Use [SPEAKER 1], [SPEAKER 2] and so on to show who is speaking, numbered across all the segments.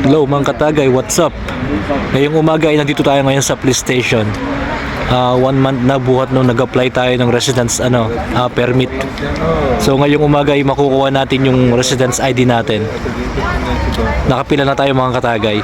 [SPEAKER 1] Hello mga katagay, what's up? Ngayong umaga ay nandito tayo ngayon sa police station. 1 month na buhat nung nag-apply tayo ng residence permit. So ngayong umaga ay makukuha natin yung residence ID natin. Nakapila na tayo mga katagay.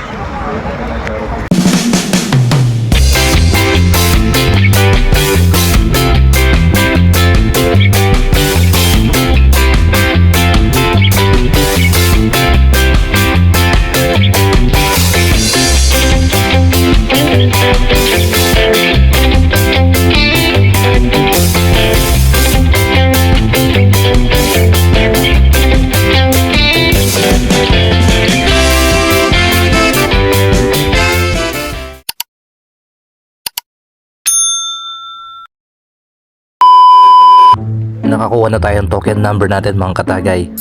[SPEAKER 1] Nakakuha na tayong token number natin mga katagay.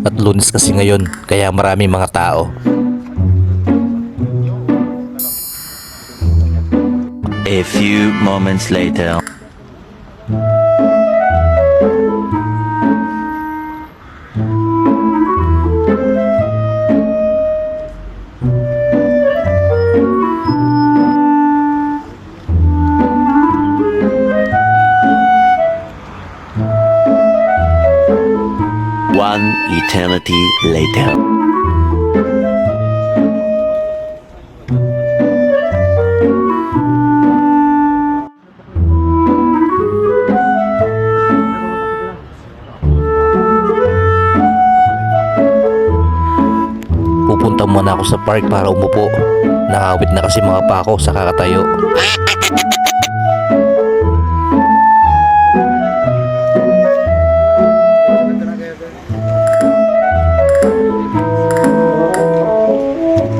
[SPEAKER 1] At Lunes kasi ngayon, kaya marami mga tao.
[SPEAKER 2] A few moments later. One eternity later.
[SPEAKER 1] Pupunta muna ako sa park para umupo. Nakawit na kasi mga pako sa kakatayo.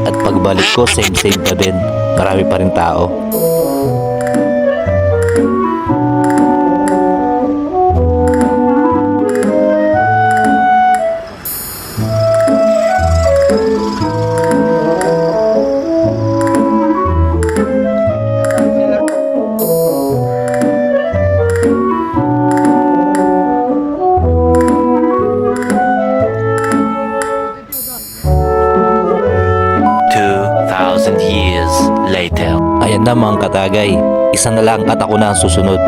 [SPEAKER 1] At pagbalik ko, same pa din. Marami pa rin tao.
[SPEAKER 2] Years later.
[SPEAKER 1] Ayan na mga katagay, isa na lang at ako na ang susunod.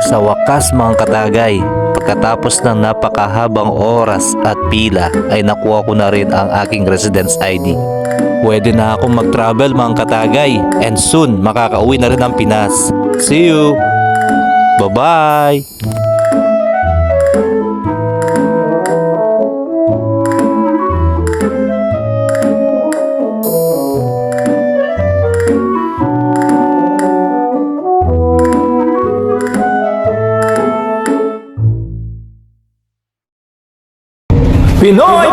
[SPEAKER 1] Sa wakas mga katagay, pagkatapos ng napakahabang oras at pila ay nakuha ko na rin ang aking residence ID. Pwede na akong mag-travel mga katagay and soon makakauwi na rin ang Pinas. See you! Bye-bye! Pinoy